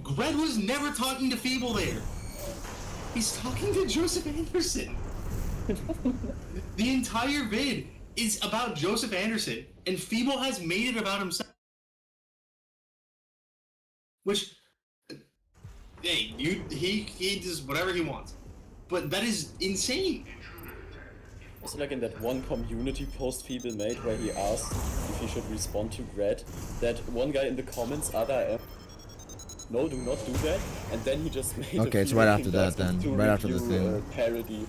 Greg was never talking to Feeble there. He's talking to Joseph Anderson. The entire vid is about Joseph Anderson, and Feeble has made it about himself. Which, hey, he does whatever he wants, but that is insane. Also, like in that one community post Feeble made where he asked if he should respond to Gret, that one guy in the comments, no, do not do that, and then he just made a Okay, it's Feeble right King after that Dark then, to right after the review, thing. Parody.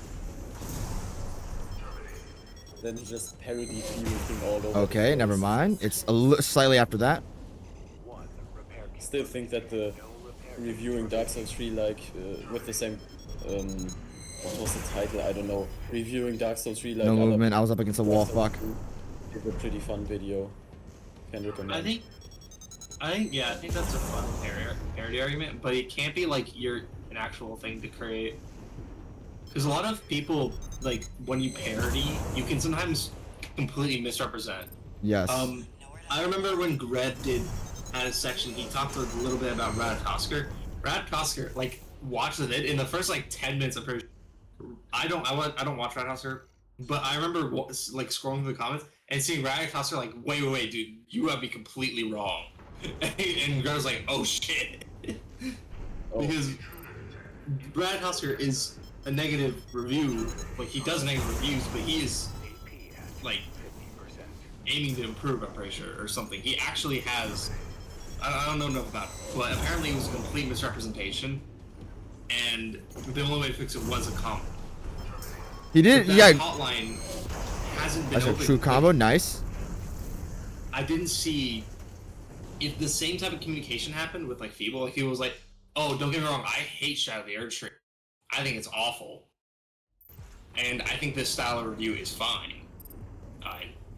Then he just parodied Feeble King all over. okay, the never place. mind. It's slightly after that. Still think that the reviewing Dark Souls 3 like with the same what was the title? I don't know. Reviewing Dark Souls 3 like No other movement. I was up against the wall. Dark Souls Fuck. 2 is a pretty fun video. Can recommend. I think that's a fun parody argument, but it can't be like an actual thing to create. Because a lot of people, like, when you parody, you can sometimes completely misrepresent. Yes. I remember when Gred had a section, he talked a little bit about Ratatosker. Ratatosker, like, watched the vid in the first, like, 10 minutes of her. I don't watch Ratatosker But I remember like scrolling through the comments and seeing Radicosser like, wait, dude, you have me completely wrong. And Greg was like, oh shit. Oh. Because Radicosser is a negative review. Like, he does negative reviews, but he is like aiming to improve, I'm pretty sure, or something. He actually has. I don't know enough about it, but apparently it was a complete misrepresentation, and the only way to fix it was a comment. He did, That yeah. hotline hasn't been That's a opened. true combo. Nice. I didn't see if the same type of communication happened with like Feeble. Like, he was like, "Oh, don't get me wrong, I hate Shadow of the Erdtree. I think it's awful, and I think this style of review is fine,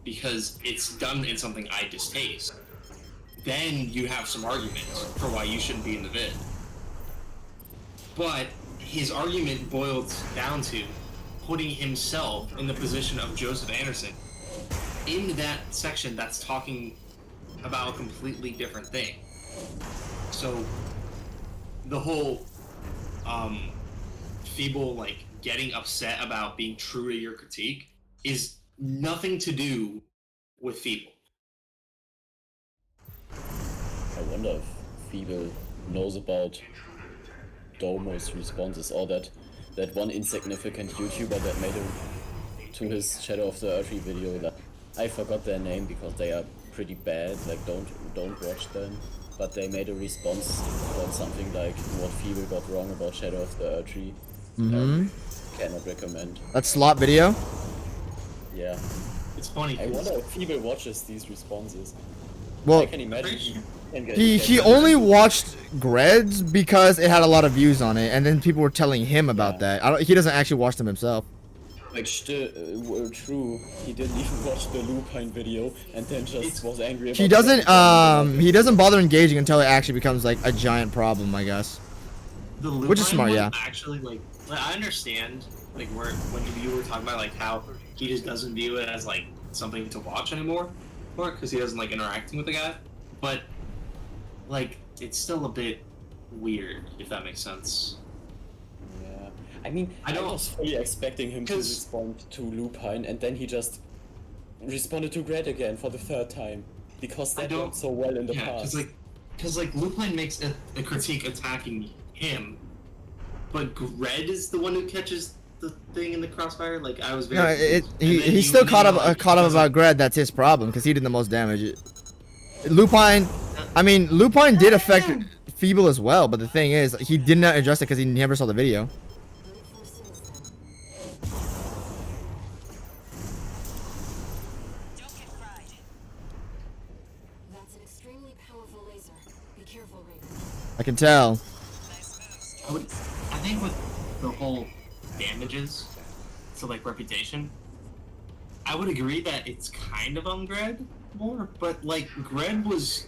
because it's done in something I distaste." Then you have some arguments for why you shouldn't be in the vid. But his argument boiled down to putting himself in the position of Joseph Anderson in that section that's talking about a completely different thing. So the whole Feeble like getting upset about being true to your critique is nothing to do with Feeble. I wonder if Feeble knows about Domo's responses, or that one insignificant YouTuber that made to his Shadow of the Erdtree video. That I forgot their name because they are pretty bad. Like, don't watch them. But they made a response on something like what Feeble got wrong about Shadow of the Erdtree. Cannot recommend. That slot video. Yeah. It's funny. I wonder if Feeble watches these responses. Well, I can imagine he only watched Gred's because it had a lot of views on it, and then people were telling him about that. He doesn't actually watch them himself. like true. He didn't even watch the Lupine video, and then just was angry about He doesn't bother engaging until it actually becomes like a giant problem, I guess. The Which is smart, one yeah. Actually, like I understand, like when you were talking about like how he just doesn't view it as like something to watch anymore, or because he doesn't like interacting with the guy. But like, it's still a bit weird, if that makes sense. Yeah, I mean, I was fully expecting him to respond to Lupine, and then he just responded to Gred again for the third time because that worked so well in the past. Because Lupine makes a critique attacking him, but Gred is the one who catches the thing in the crossfire. Like, I was very. No, he's still caught up about Gred. That's his problem because he did the most damage. Lupine did affect Feeble as well, but the thing is, he did not address it because he never saw the video. I can tell. I think with the whole damages to like reputation, I would agree that it's kind of on Gred more, but like Gred was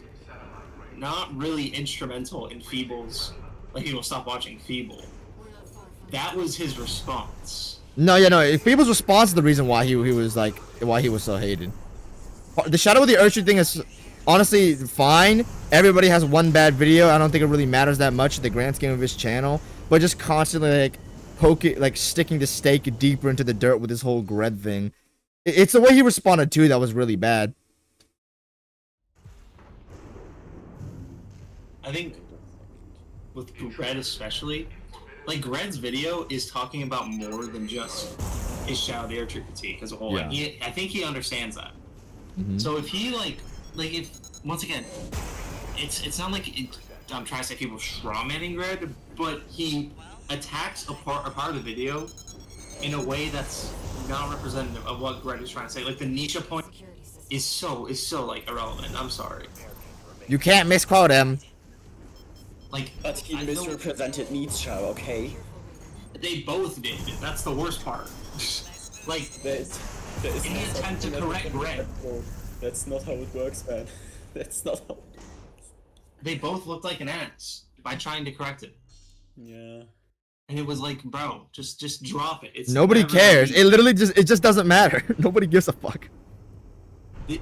not really instrumental in Feeble's, like, people stop watching Feeble. That was his response. No, Feeble's response is the reason why he was so hated. The Shadow of the Erdtree thing is honestly fine. Everybody has one bad video. I don't think it really matters that much in the grand scheme of his channel. But just constantly sticking the stake deeper into the dirt with this whole Gred thing. It's the way he responded to that was really bad. I think with Gred especially, like, Gred's video is talking about more than just his Shadow of the Erdtree critique as a whole. Yeah. And I think he understands that. So if he if once again, it's not like I'm trying to say people strawmanning Gred, but he attacks a part of the video in a way that's not representative of what Gred is trying to say. Like, the Nisha point is so like irrelevant. I'm sorry. You can't misquote him. Like, but he misrepresented Nietzsche, okay? They both did. That's the worst part. Like, there is in the attempt to correct Gred. That's not how it works, man. That's not how it works. They both looked like an ass by trying to correct it. Yeah. And it was like, bro, just drop it. It's Nobody cares. It literally just doesn't matter. Nobody gives a fuck.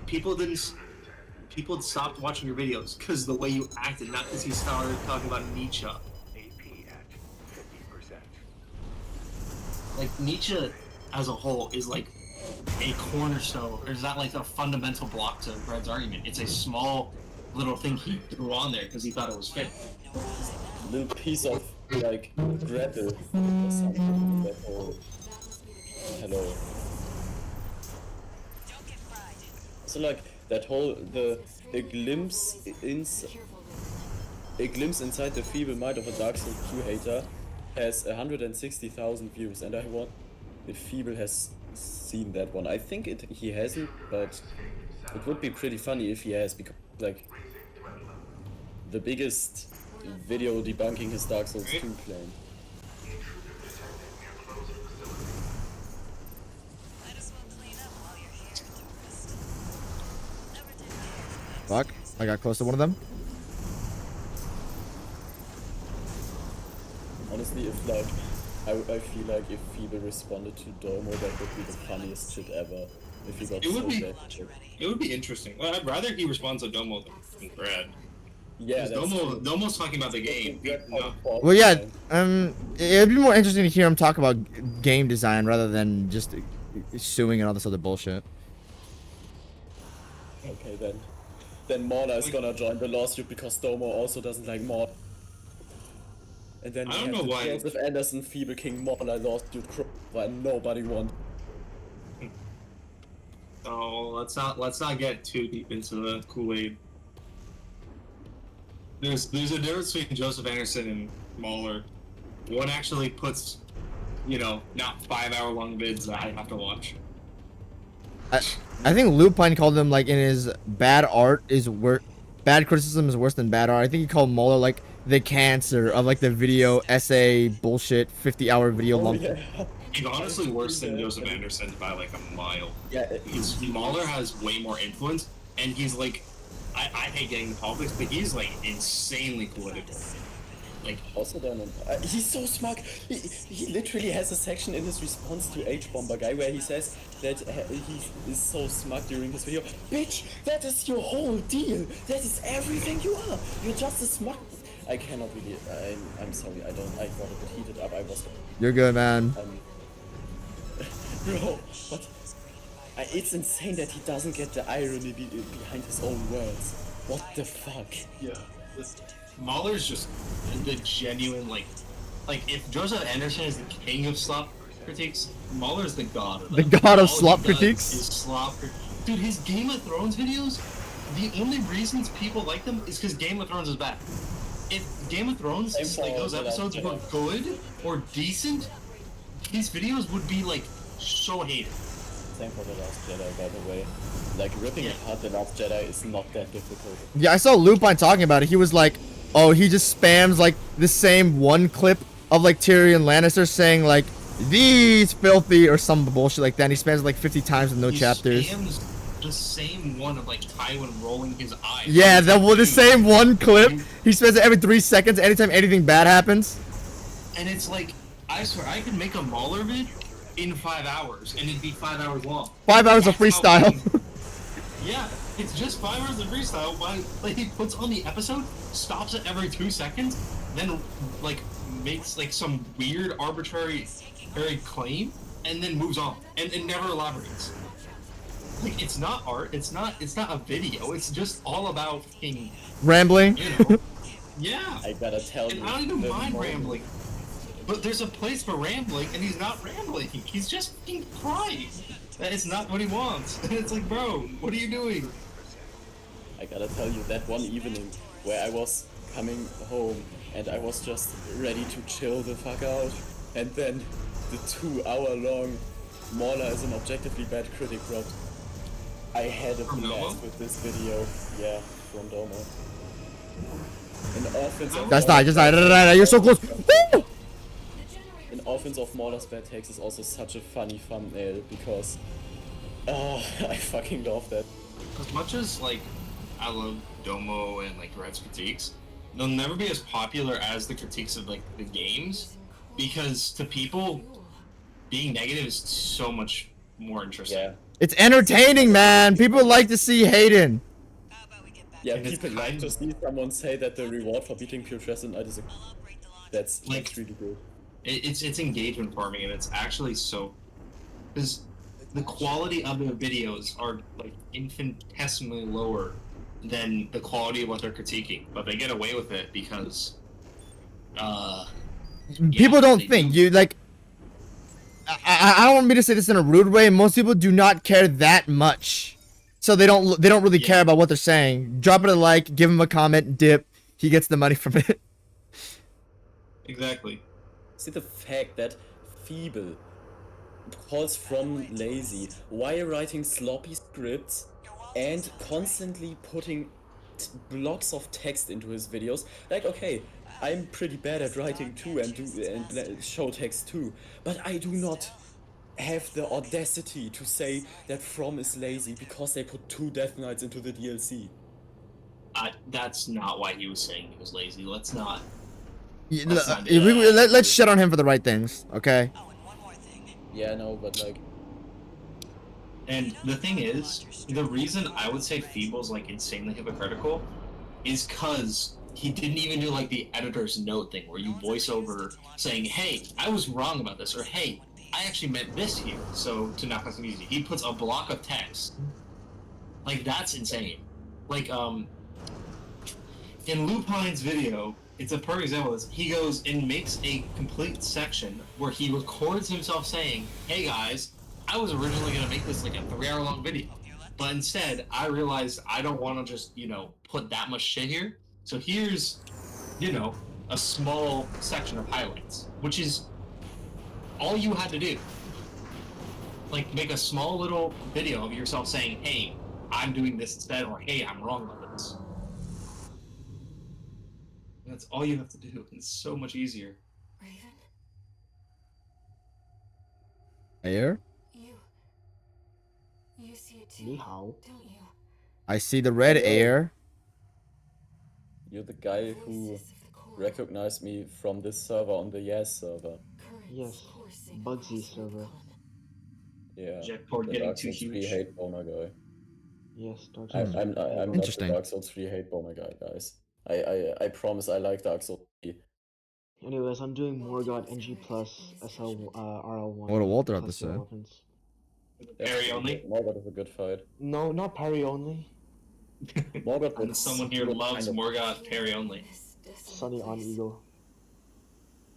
People stopped watching your videos because the way you acted, not because you started talking about Nietzsche. Like, Nietzsche as a whole is like a cornerstone, or is that like a fundamental block to Red's argument? It's a small little thing he threw on there because he thought it was fit. Little piece of like gravel or something. That whole hello. So like that whole a glimpse inside the feeble mind of a Dark Souls 2 hater has 160,000 views, and I want if Feeble has seen that one. I think he hasn't, but it would be pretty funny if he has, because like the biggest video debunking his Dark Souls 2 claim. Fuck, I got close to one of them. Honestly, if like I feel like if Feeble responded to Domo, that would be the funniest shit ever. If he got It would so be- bad. It would be interesting. Well, I'd rather he responds to Domo than Brad. Yeah, Because Domo's talking about the game. No. Well, yeah, it'd be more interesting to hear him talk about game design rather than just suing and all this other bullshit. Okay, then Mauler is gonna join the lawsuit because Domo also doesn't like Mauler. And then I we don't have know the why- Joseph Anderson Feeble King Mauler lawsuit and nobody won. So let's not get too deep into the Kool-Aid. There's a difference between Joseph Anderson and Mahler. One actually puts, not 5-hour long vids that I have to watch. I think Lupine called him, like, in his bad art is bad criticism is worse than bad art. I think he called Moeller like the cancer of like the video essay bullshit 50-hour video lump. Yeah. He's honestly worse than Joseph Anderson by like a mile. Yeah, Mahler has way more influence, and he's like, I hate getting into politics, but he's like insanely political. Like, also done. He's so smug. He literally has a section in his response to H-Bomber Guy where he says that he is so smug during his video. Bitch, that is your whole deal. That is everything you are. You're just a smug. I cannot really. I'm sorry. I got a bit heated up. I was. You're good, man. Bro, but it's insane that he doesn't get the irony behind his own words. What the fuck? yeah. Mahler's just the genuine, like if Joseph Anderson is the king of slop critiques, Mahler's the god of The them. god of All he slop does critiques? is Dude, his Game of Thrones videos, the only reasons people like them is because Game of Thrones is bad. If Game of Thrones, like those episodes were good or decent, these videos would be like so hated. Same for The Last Jedi, by the way. Like, ripping apart The Last Jedi is not that difficult. Yeah, I saw Lupine talking about it. He was like, oh, he just spams like the same one clip of like Tyrion Lannister saying like, these filthy or some bullshit like that. And he spams it like 50 times with no He chapters. spams the same one of like Tywin rolling his eyes. Yeah, the same one clip. He spends it every 3 seconds anytime anything bad happens. And it's like, I swear, I could make a Mahler vid in 5 hours, and it'd be 5 hours long. 5 hours of That's how freestyle. long- Yeah, it's just 5 hours of freestyle. But like, he puts on the episode, stops it every 2 seconds, then like makes like some weird arbitrary claim, and then moves on, and never elaborates. Like, it's not art. It's not a video. It's just all about fucking, Rambling. Yeah. I gotta tell And you. I don't even the mind moment- rambling. But there's a place for rambling, and he's not rambling. He's just fucking crying. That is not what he wants. And it's like, bro, what are you doing? I gotta tell you, that one evening where I was coming home and I was just ready to chill the fuck out, and then the 2-hour-long Mauler is an objectively bad critic dropped. I had a From blast Domo? with this video. Yeah, from Domo. In offense of That's not, just not, you're so close. Woo! In offense of Mauler's bad takes is also such a funny thumbnail because I fucking love that. As much as, like, I love Domo and, like, Red's critiques, they'll never be as popular as the critiques of, like, the games, because to people, being negative is so much more interesting. Yeah. It's entertaining, man. People like to see Hayden. Yeah, And it's people like kind to of- see someone say that the reward for beating Pure Trestle is that's Like- really good. It's engagement farming, and it's actually so... Because the quality of their videos are like infinitesimally lower than the quality of what they're critiquing, but they get away with it because People don't they think do. you like. I don't want me to say this in a rude way. Most people do not care that much, so they don't really care about what they're saying. Drop it a like, give him a comment, dip. He gets the money from it. Exactly. See the fact that Feeble calls From lazy while writing sloppy scripts and constantly putting blocks of text into his videos. Like, okay, I'm pretty bad at writing too and show text too, but I do not have the audacity to say that From is lazy because they put 2 Death Knights into the DLC. That's not why he was saying he was lazy. Let's not. Let's shit on him for the right things, okay? Yeah, no, but like, And the thing is, the reason I would say Feeble's like insanely hypocritical is because he didn't even do like the editor's note thing where you voice over saying, "Hey, I was wrong about this," or "Hey, I actually meant this here." So to knock us easy, he puts a block of text. Like that's insane. Like in Lupine's video, it's a perfect example of this. He goes and makes a complete section where he records himself saying, "Hey guys, I was originally gonna make this like a 3-hour long video, but instead I realized I don't want to just put that much shit here. So here's a small section of highlights, which is all you had to do. Like make a small little video of yourself saying, "Hey, I'm doing this instead," or "Hey, I'm wrong about this." That's all you have to do. It's so much easier. Raven, Air? you see it too, Ni hao. don't you? I see the red air. you're the guy who Voices of the core, recognized me from this server on the Yes server. currents Yes, coursing Bugsy across server. Rubicon. Yeah. Jetport The getting Dark too Souls 3 huge. hate bomber guy. Yes, Dark I'm Souls. not the Interesting. Dark Souls 3 hate bomber guy, guys. I promise I like Dark Souls 3. Anyways, I'm doing Morgott NG plus SL RL1. What did Walter have to plus zero say? weapons. Parry only. Morgoth is a good fight. No, not parry only. Morgoth And is someone here good loves kind of- Morgoth parry only. This desolate Sunny on place. Eagle.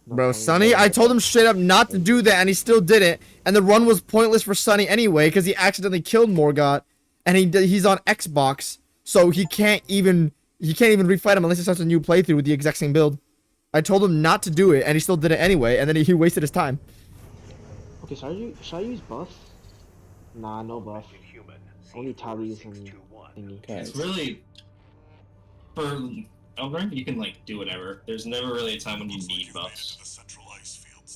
Not Bro, parry Sunny, only. I told him straight up not to do that, and he still did it. And the run was pointless for Sunny anyway, because he accidentally killed Morgott, and he's on Xbox, so he can't even refight him unless he starts a new playthrough with the exact same build. I told him not to do it, and he still did it anyway, and then he wasted his time. Okay, should I use buff? Nah, no buff. Only tallies and thingy. Okay. It's really for Elden, you can like do whatever. There's never really a time when you need buffs,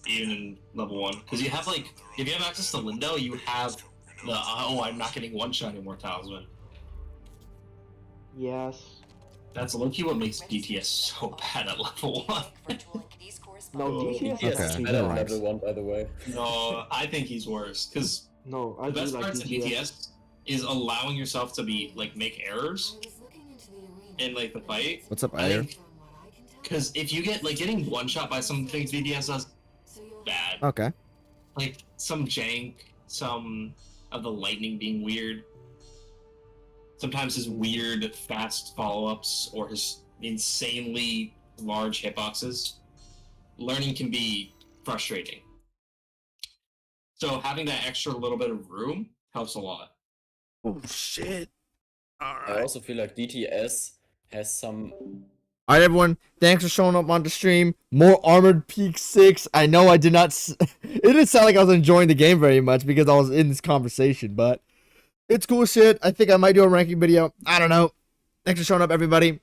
even in level 1, because you have like if you have access to Lindo, you have the I'm not getting one shot anymore talisman. Yes. That's low-key what makes DTS so bad at level 1. No, Oh, DTS Okay, is actually better never than mind. level 1, by the way. No, I think he's worse because No, I the do best like parts of DTS. DTS is allowing yourself to be like make errors I was looking into the arena. in like the fight. What's up, I Ayer? think From what I can tell, because if you get like getting one shot by some things DTS does so you'll bad. Okay. Like some jank, some of the lightning being weird. Sometimes his weird fast follow-ups or his insanely large hitboxes. Learning can be frustrating. So having that extra little bit of room helps a lot. Oh, shit. I also feel like DTS has some. Alright, everyone. Thanks for showing up on the stream. More Armored Peak 6. I know I did not... It didn't sound like I was enjoying the game very much because I was in this conversation, but... It's cool shit. I think I might do a ranking video. I don't know. Thanks for showing up, everybody.